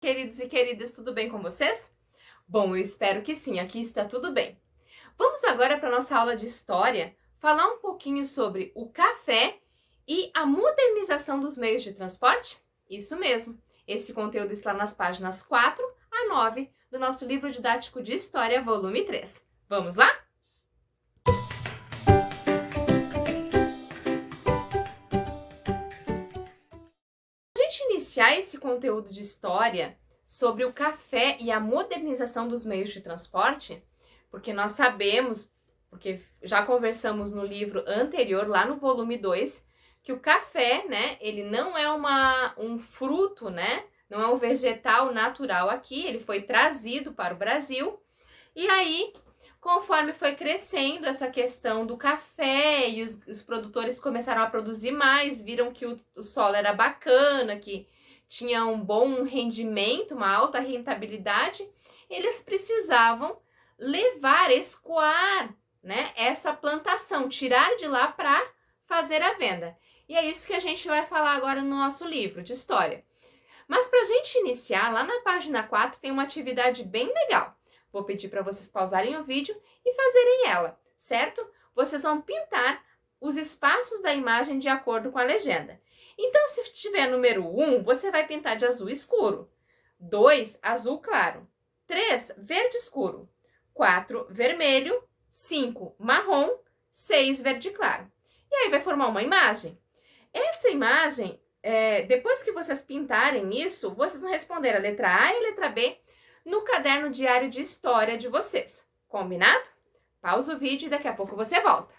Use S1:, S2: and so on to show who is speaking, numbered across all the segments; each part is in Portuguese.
S1: Queridos e queridas, tudo bem com vocês? Bom, eu espero que sim, aqui está tudo bem. Vamos agora para a nossa aula de história falar um pouquinho sobre o café e a modernização dos meios de transporte? Isso mesmo, esse conteúdo está nas páginas 4 a 9 do nosso livro didático de História, volume 3. Vamos lá? Para a gente iniciar esse conteúdo de história sobre o café e a modernização dos meios de transporte, porque nós sabemos, porque já conversamos no livro anterior, lá no volume 2, que o café, né, ele não é um fruto, né, não é um vegetal natural aqui, ele foi trazido para o Brasil, e aí, conforme foi crescendo essa questão do café e os produtores começaram a produzir mais, viram que o solo era bacana, que tinha um bom rendimento, uma alta rentabilidade, eles precisavam levar, escoar, né, essa plantação, tirar de lá para fazer a venda. E é isso que a gente vai falar agora no nosso livro de história. Mas para a gente iniciar, lá na página 4 tem uma atividade bem legal. Vou pedir para vocês pausarem o vídeo e fazerem ela, certo? Vocês vão pintar os espaços da imagem de acordo com a legenda. Então, se tiver número 1, você vai pintar de azul escuro. 2, azul claro. 3, verde escuro. 4, vermelho. 5, marrom. 6, verde claro. E aí vai formar uma imagem. Essa imagem, depois que vocês pintarem isso, vocês vão responder a letra A e a letra B no caderno diário de história de vocês. Combinado? Pausa o vídeo e daqui a pouco você volta.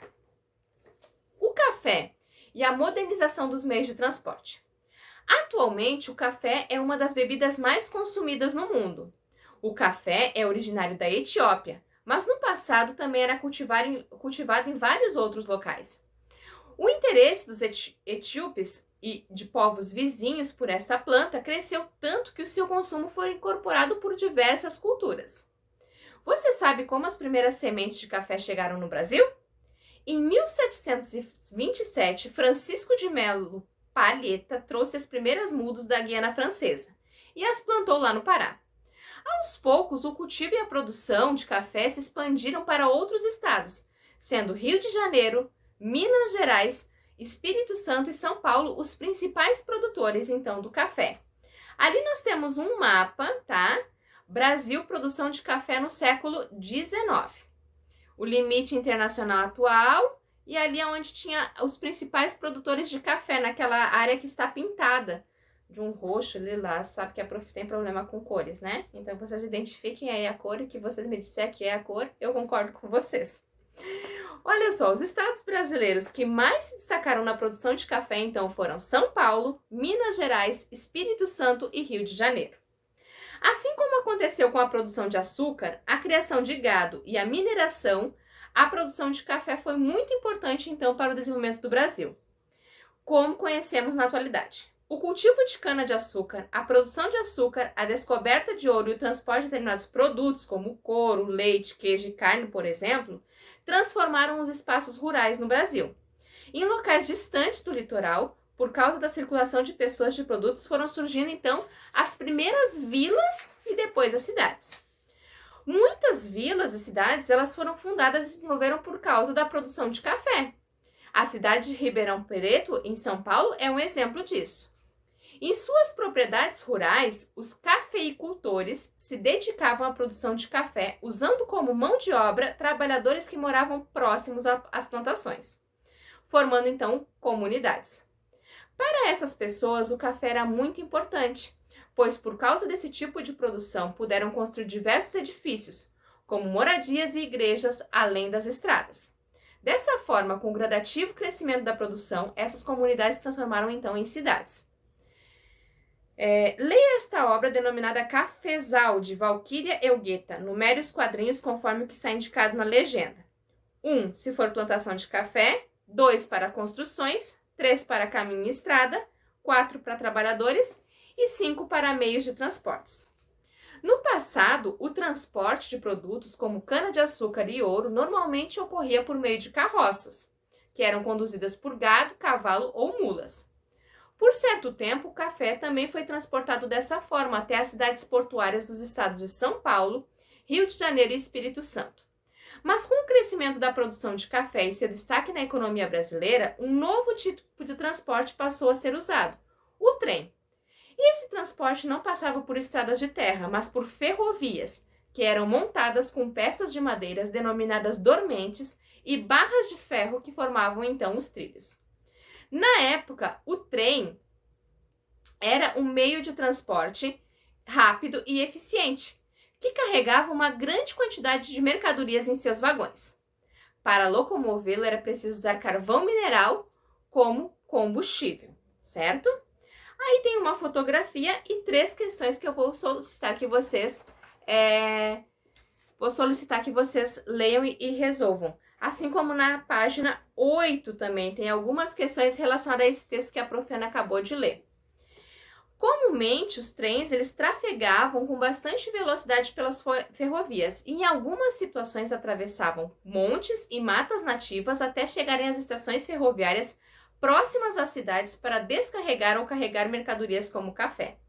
S1: O café e a modernização dos meios de transporte. Atualmente, o café é uma das bebidas mais consumidas no mundo. O café é originário da Etiópia, mas no passado também era cultivado em vários outros locais. O interesse dos etíopes e de povos vizinhos por esta planta cresceu tanto que o seu consumo foi incorporado por diversas culturas. Você sabe como as primeiras sementes de café chegaram no Brasil? Em 1727, Francisco de Melo Palheta trouxe as primeiras mudas da Guiana Francesa e as plantou lá no Pará. Aos poucos, o cultivo e a produção de café se expandiram para outros estados, sendo Rio de Janeiro, Minas Gerais, Espírito Santo e São Paulo os principais produtores, então, do café. Ali nós temos um mapa, tá? Brasil, produção de café no século XIX. O limite internacional atual e ali é onde tinha os principais produtores de café, naquela área que está pintada de um roxo, lilás, sabe que a prof tem problema com cores, né? Então vocês identifiquem aí a cor e que vocês me disser que é a cor, eu concordo com vocês. Olha só, os estados brasileiros que mais se destacaram na produção de café, então, foram São Paulo, Minas Gerais, Espírito Santo e Rio de Janeiro. Assim como aconteceu com a produção de açúcar, a criação de gado e a mineração, a produção de café foi muito importante, então, para o desenvolvimento do Brasil, como conhecemos na atualidade. O cultivo de cana-de-açúcar, a produção de açúcar, a descoberta de ouro e o transporte de determinados produtos, como couro, leite, queijo e carne, por exemplo, transformaram os espaços rurais no Brasil. Em locais distantes do litoral, por causa da circulação de pessoas e de produtos, foram surgindo então as primeiras vilas e depois as cidades. Muitas vilas e cidades elas foram fundadas e se desenvolveram por causa da produção de café. A cidade de Ribeirão Preto, em São Paulo, é um exemplo disso. Em suas propriedades rurais, os cafeicultores se dedicavam à produção de café, usando como mão de obra trabalhadores que moravam próximos às plantações, formando então comunidades. Para essas pessoas, o café era muito importante, pois por causa desse tipo de produção puderam construir diversos edifícios, como moradias e igrejas, além das estradas. Dessa forma, com o gradativo crescimento da produção, essas comunidades se transformaram então em cidades. Leia esta obra denominada Cafezal, de Valquíria Elgueta. Numere os quadrinhos conforme o que está indicado na legenda. 1, se for plantação de café. 2, para construções. 3, para caminho e estrada. 4, para trabalhadores. E 5, para meios de transportes. No passado, o transporte de produtos como cana-de-açúcar e ouro normalmente ocorria por meio de carroças, que eram conduzidas por gado, cavalo ou mulas. Por certo tempo, o café também foi transportado dessa forma até as cidades portuárias dos estados de São Paulo, Rio de Janeiro e Espírito Santo. Mas com o crescimento da produção de café e seu destaque na economia brasileira, um novo tipo de transporte passou a ser usado, o trem. E esse transporte não passava por estradas de terra, mas por ferrovias, que eram montadas com peças de madeiras denominadas dormentes e barras de ferro que formavam então os trilhos. Na época, o trem era um meio de transporte rápido e eficiente, que carregava uma grande quantidade de mercadorias em seus vagões. Para locomovê-lo era preciso usar carvão mineral como combustível, certo? Aí tem uma fotografia e 3 questões que eu vou solicitar que vocês leiam e resolvam. Assim como na página 8 também tem algumas questões relacionadas a esse texto que a Prof. Ana acabou de ler. Comumente, os trens eles trafegavam com bastante velocidade pelas ferrovias e em algumas situações atravessavam montes e matas nativas até chegarem às estações ferroviárias próximas às cidades para descarregar ou carregar mercadorias como café.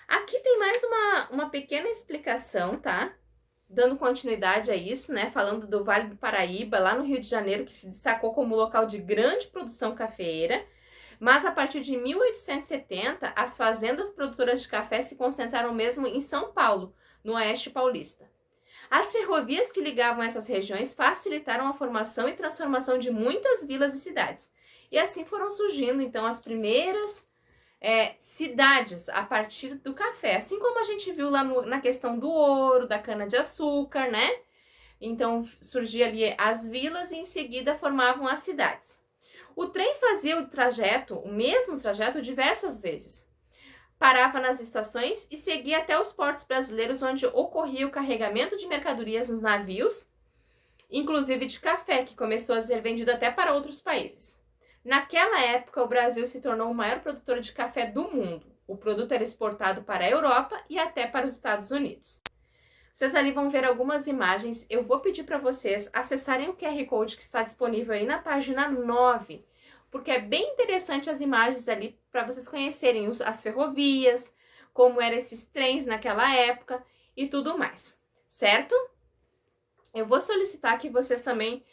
S1: Aqui tem mais uma pequena explicação, tá? Dando continuidade a isso, né? Falando do Vale do Paraíba, lá no Rio de Janeiro, que se destacou como local de grande produção cafeeira. Mas a partir de 1870, as fazendas produtoras de café se concentraram mesmo em São Paulo, no Oeste Paulista. As ferrovias que ligavam essas regiões facilitaram a formação e transformação de muitas vilas e cidades. E assim foram surgindo, então, as primeiras cidades a partir do café. Assim como a gente viu lá na questão do ouro, da cana-de-açúcar, né? Então, surgiam ali as vilas e em seguida formavam as cidades. O trem fazia o mesmo trajeto diversas vezes. Parava nas estações e seguia até os portos brasileiros, onde ocorria o carregamento de mercadorias nos navios, inclusive de café, que começou a ser vendido até para outros países. Naquela época, o Brasil se tornou o maior produtor de café do mundo. O produto era exportado para a Europa e até para os Estados Unidos. Vocês ali vão ver algumas imagens. Eu vou pedir para vocês acessarem o QR Code que está disponível aí na página 9, porque é bem interessante as imagens ali para vocês conhecerem as ferrovias, como eram esses trens naquela época e tudo mais, certo? Eu vou solicitar que vocês também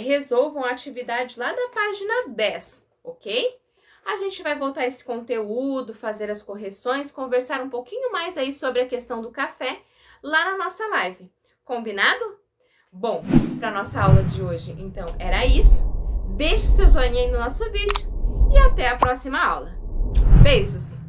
S1: resolvam a atividade lá da página 10, ok? A gente vai voltar a esse conteúdo, fazer as correções, conversar um pouquinho mais aí sobre a questão do café lá na nossa live. Combinado? Bom, para nossa aula de hoje, então, era isso. Deixe seu joinha aí no nosso vídeo e até a próxima aula. Beijos!